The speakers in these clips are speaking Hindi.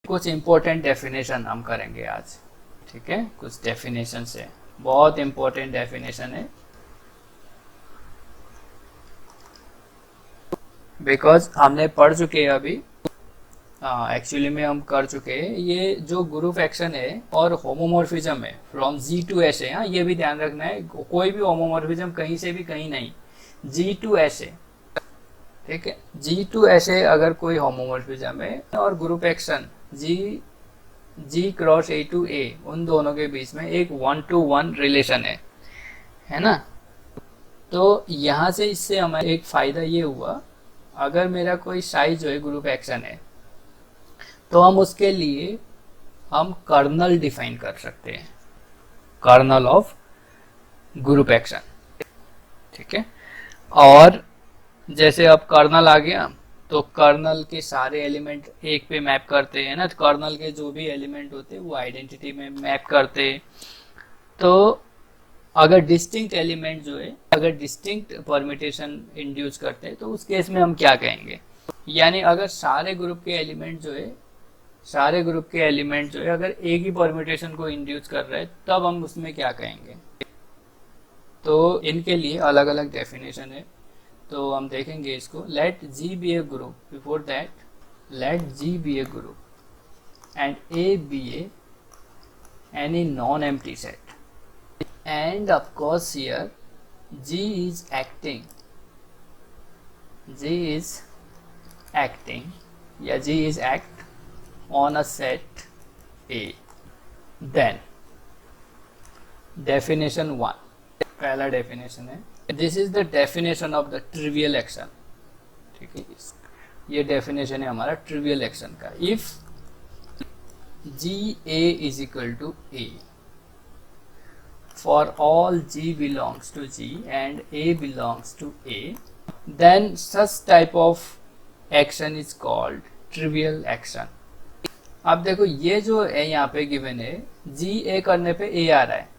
कुछ इम्पोर्टेंट डेफिनेशन हम करेंगे आज, ठीक है। कुछ डेफिनेशन है, बहुत इम्पोर्टेंट डेफिनेशन है, बिकॉज हमने पढ़ चुके हैं अभी, एक्चुअली में हम कर चुके हैं। ये जो ग्रुप एक्शन है और होमोमॉर्फिज्म है फ्रॉम जी टू एस है, हाँ ये भी ध्यान रखना है, कोई भी होमोमॉर्फिज्म कहीं से भी कहीं नहीं, जी टू एस है, ठीक है। जी टू एस है अगर कोई होमोमॉर्फिज्म है, और group action G cross A to A, उन दोनों के बीच में एक 1-to-1 रिलेशन है ना। तो यहाँ से इससे हमें एक फायदा ये हुआ, अगर मेरा कोई साइज जो है ग्रुप एक्शन है, तो हम उसके लिए हम कर्नल डिफाइन कर सकते हैं, कर्नल ऑफ ग्रुप एक्शन, ठीक है। और जैसे अब कर्नल आ गया, तो कर्नल के सारे एलिमेंट एक पे मैप करते हैं ना, तो कर्नल के जो भी एलिमेंट होते हैं वो आइडेंटिटी में मैप करते हैं। तो अगर डिस्टिंक्ट एलिमेंट जो है, अगर डिस्टिंक्ट परमिटेशन इंड्यूस करते हैं, तो उस केस में हम क्या कहेंगे, यानी अगर सारे ग्रुप के एलिमेंट जो है, अगर एक ही परम्यूटेशन को इंड्यूस कर रहे हैं, तब हम उसमें क्या कहेंगे। तो इनके लिए अलग अलग डेफिनेशन है, तो हम देखेंगे इसको। Let G be a group, before that let G be a group and A be a any non empty set, and of course here G is acting या G is act on a set A. Then definition 1, पहला definition है, this is the definition of the trivial action, ठीक है। ये definition है हमारा trivial action का। If GA is equal to A for all G belongs to G and A belongs to A, then such type of action is called trivial action. अब देखो ये जो है यहाँ पे गिवन है, जी ए करने पे ए आ रहा है,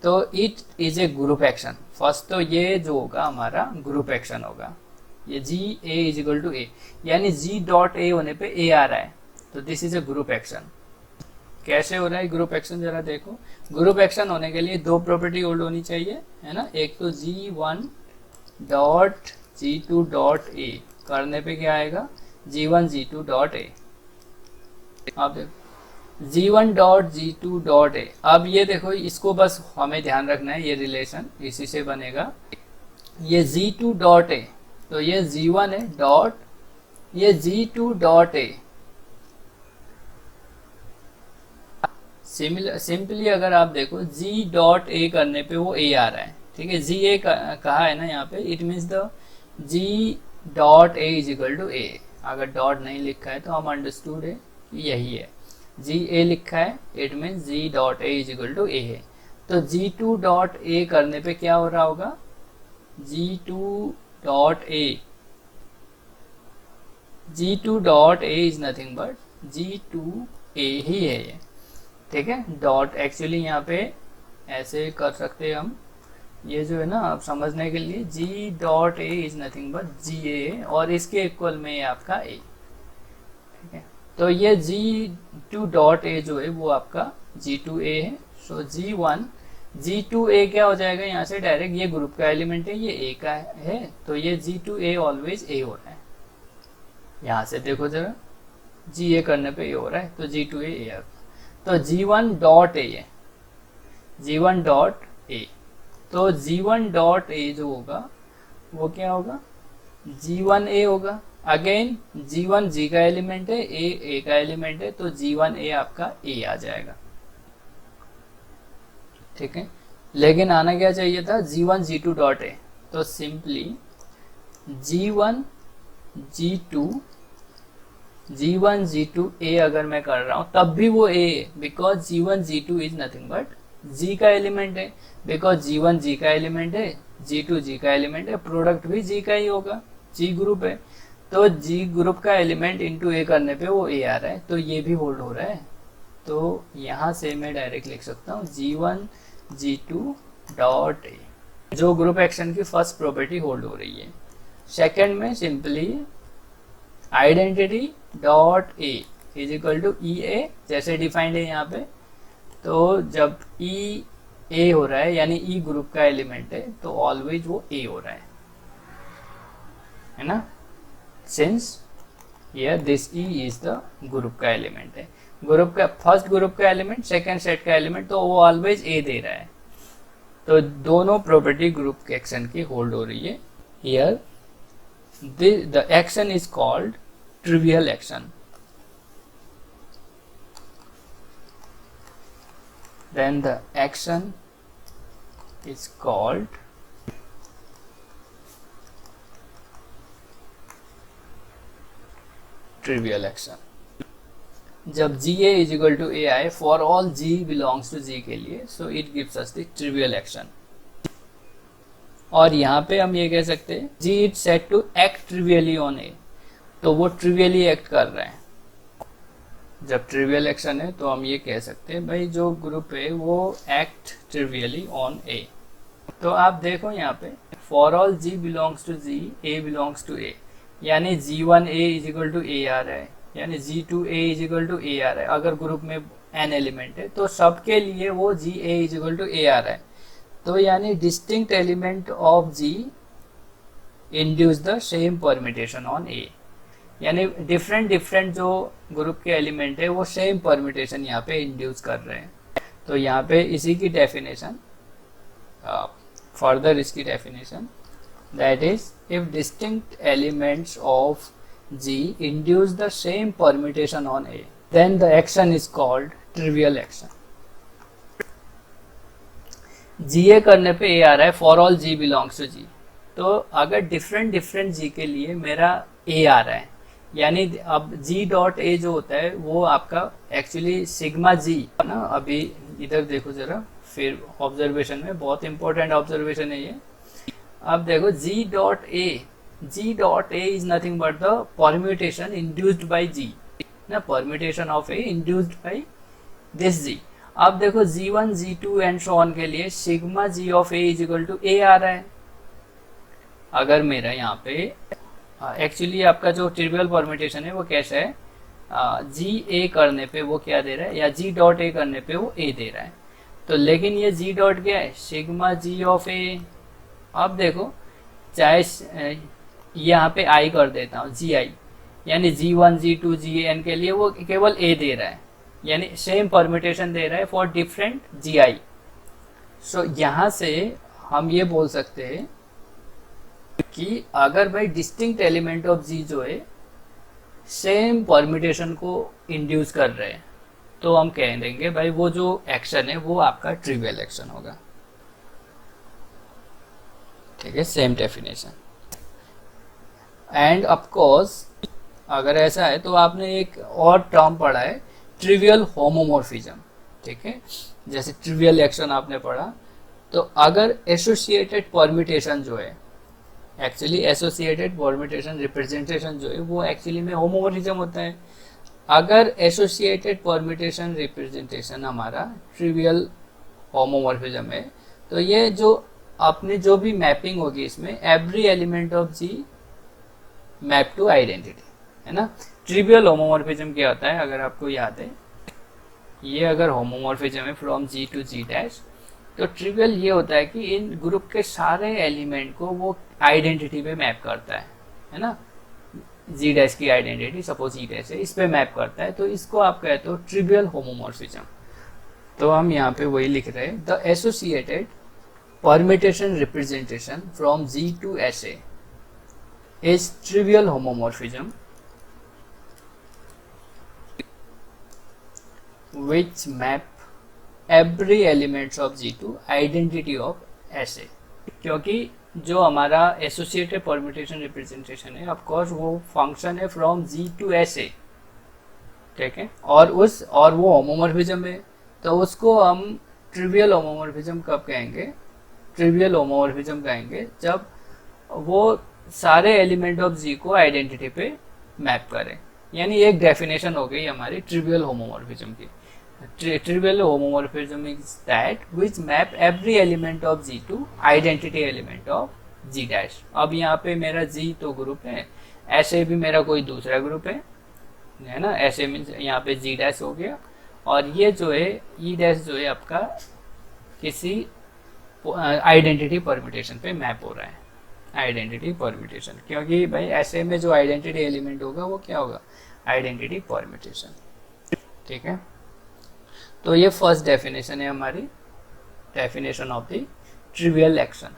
तो it is a group action. First तो ये जो होगा हमारा ग्रुप एक्शन होगा, ये जी ए इज इक्वल टू ए, यानी जी डॉट ए होने पे ए आ रहा है, तो this is a group action. कैसे हो रहा है ग्रुप एक्शन, जरा देखो। ग्रुप एक्शन होने के लिए दो प्रॉपर्टी होल्ड होनी चाहिए, है ना। एक तो G1 डॉट G2 डॉट ए करने पे क्या आएगा, G1 G2 डॉट ए। अब देखो G1 डॉट G2 डॉट ए, अब ये देखो इसको बस हमें ध्यान रखना है, ये रिलेशन इसी से बनेगा। ये G2 डॉट ए, तो ये G1 है डॉट ये G2 डॉट ए। सिंपली अगर आप देखो G डॉट ए करने पे वो ए आ रहा है, ठीक है। जी ए कहा है ना यहाँ पे, it means the G dot A is equal to A. अगर डॉट नहीं लिखा है तो हम अंडरस्टूड है कि यही है, जी ए लिखा है, it means G dot A is equal to A है। तो G2 डॉट ए करने पे क्या हो रहा होगा, G2 dot A, G2 dot A is nothing but G2 ए ही है ये, ठीक है। डॉट एक्चुअली यहाँ पे ऐसे कर सकते हैं हम, ये जो है ना आप समझने के लिए, G dot A is nothing but G A, और इसके इक्वल में आपका ए, ठीक है। तो ये G2 डॉट ए जो है वो आपका G2 ए है। सो G1 G2 ए क्या हो जाएगा, यहाँ से डायरेक्ट ये ग्रुप का एलिमेंट है, ये ए का है, तो ये G2 ए ऑलवेज ए हो रहा है। यहाँ से देखो जरा, जी ए करने पे ए हो रहा है, तो G2 ए। तो G1 dot A, G1 dot A, तो G1 डॉट ए जो होगा वो क्या होगा, G1 ए होगा। अगेन G1 G का एलिमेंट है, ए का एलिमेंट है, तो G1 ए आपका ए आ जाएगा, ठीक है। लेकिन आना क्या चाहिए था, G1 G2 डॉट ए, तो सिंपली G1 G2 ए अगर मैं कर रहा हूं तब भी वो ए है, because G1 G2 is nothing but G का एलिमेंट है, बिकॉज G1 G का एलिमेंट है, G2 G का एलिमेंट है, प्रोडक्ट भी G का ही होगा, G ग्रुप है, तो G ग्रुप का एलिमेंट इंटू ए करने पे वो ए आ रहा है, तो ये भी होल्ड हो रहा है। तो यहाँ से मैं डायरेक्ट लिख सकता हूँ G1 G2 डॉट ए, जो ग्रुप एक्शन की फर्स्ट प्रॉपर्टी होल्ड हो रही है। सेकेंड में simply identity dot A, is equal to E A, जैसे डिफाइंड है यहाँ पे। तो जब ई ए हो रहा है यानी ई ग्रुप का एलिमेंट है तो ऑलवेज वो ए हो रहा है ना, since here this e is the group का एलिमेंट है, ग्रुप का फर्स्ट ग्रुप का एलिमेंट सेकंड सेट का एलिमेंट, तो वो ऑलवेज ए दे रहा है। तो दोनों प्रॉपर्टी ग्रुप के एक्शन की होल्ड हो रही है। Here the action is called trivial action. Then the action is called trivial action। जब g A is equal to a आए for all ji belongs to जी के लिए, so it gives us the trivial action. और यहाँ पे हम ये कह सकते हैं G it set to act trivially on A, तो वो ट्रिवियली एक्ट कर रहा है। जब ट्रिवियल एक्शन है तो हम ये कह सकते हैं भाई जो ग्रुप है वो एक्ट ट्रिवियली ऑन ए। तो आप देखो यहाँ पे for all ji belongs to G A belongs to A, यानी G one A is equal to A आ रहा है, यानी G two A is equal to A आ रहा है। अगर ग्रुप में एन एलिमेंट है तो सबके लिए वो G A is equal to A आ रहा है। तो यानी distinct element of G induce the same permutation on A, यानी डिफरेंट जो ग्रुप के एलिमेंट है वो सेम परम्यूटेशन यहाँ पे इंड्यूस कर रहे हैं। तो यहाँ पे इसी की डेफिनेशन, फर्दर इसकी definition, that is if distinct elements of G induce the same permutation on A then the action is called trivial action. G A करने पे ए आ रहा है for all ji belongs to G, तो अगर डिफरेंट जी के लिए मेरा ए आ रहा है, यानी अब जी डॉट ए जो होता है वो आपका एक्चुअली सिग्मा जी ना। अभी इधर देखो जरा, फिर ऑब्जर्वेशन में बहुत इंपॉर्टेंट ऑब्जर्वेशन है ये। अब देखो G dot A is nothing but the permutation induced by G ना, permutation of A induced by this G. अब देखो G one G two and so on के लिए sigma G of A is equal to A आ रहा है। अगर मेरा यहाँ पे एक्चुअली आपका जो ट्रिवियल परम्यूटेशन है वो कैसा है, जी ए करने पे वो क्या दे रहा है, या जी डॉट ए करने पे वो ए दे रहा है। तो लेकिन ये जी डॉट क्या है, सिग्मा जी ऑफ ए। अब देखो चाहे यहाँ पे आई कर देता हूँ जी आई, यानी G one G to G N के लिए वो केवल ए दे रहा है, यानी सेम परम्यूटेशन दे रहा है फॉर डिफरेंट जी आई। सो यहाँ से हम ये बोल सकते हैं कि अगर भाई डिस्टिंक्ट एलिमेंट ऑफ जी जो है सेम परम्यूटेशन को इंड्यूस कर रहे हैं तो हम कह देंगे भाई वो जो एक्शन है वो आपका ट्रिवियल एक्शन होगा। ठीक है, same definition. And of course अगर ऐसा है तो आपने एक और टर्म पढ़ा है ट्रिवियल होमोमॉर्फिज्म। ठीक है, जैसे ट्रिवियल एक्शन आपने पढ़ा, तो अगर एसोसिएटेड परम्यूटेशन जो है, एक्चुअली एसोसिएटेड परम्यूटेशन रिप्रेजेंटेशन जो है वो एक्चुअली में होमोमॉर्फिज्म होता है। अगर एसोसिएटेड परम्यूटेशन रिप्रेजेंटेशन हमारा ट्रिवियल होमोमॉर्फिज्म है तो ये जो अपनी जो भी मैपिंग होगी इसमें every element of G map to identity है ना। ट्रिवियल होमोमॉर्फिज्म क्या होता है, अगर आपको याद है, ये अगर होमोमॉर्फिज्म है from G to G dash, तो ट्रिवियल ये होता है कि इन ग्रुप के सारे एलिमेंट को वो आइडेंटिटी पे मैप करता है ना। जी डैश की आइडेंटिटी सपोज जी डैश है, इस पे मैप करता है, तो इसको आप कहते हो ट्रिवियल होमोमॉर्फिज्म। तो हम यहाँ पे वही लिख रहे हैं, the associated permutation representation from G to S A is trivial homomorphism which map every elements of G to identity of SA। क्योंकि जो हमारा एसोसिएटेड परम्यूटेशन रिप्रेजेंटेशन है ऑफकोर्स वो फंक्शन है फ्रॉम G to SA। ठीक है, और वो होमोमॉर्फिज्म है, तो उसको हम ट्रिवियल होमोमॉर्फिज्म कब कहेंगे, ट्रिवियल होमोमॉर्फिज्म कहेंगे जब वो सारे एलिमेंट ऑफ G को आइडेंटिटी पे मैप करें। यानी एक डेफिनेशन हो गई हमारी ट्रिवियल होमोमॉर्फिज्म की। Trivial homomorphism is that which map every element of G to identity element of G dash। अब यहाँ पे मेरा G तो ग्रुप है, ऐसे भी मेरा कोई दूसरा ग्रुप है, है ना, ऐसे मीन्स यहाँ पे जी डैश हो गया, और ये जो है ई डैश जो है आपका किसी आइडेंटिटी परम्यूटेशन पे मैप हो रहा है, आइडेंटिटी परम्यूटेशन, क्योंकि भाई ऐसे में जो आइडेंटिटी एलिमेंट होगा वो क्या होगा, आइडेंटिटी परम्यूटेशन। ठीक है, तो ये फर्स्ट डेफिनेशन है हमारी, definition of the trivial action.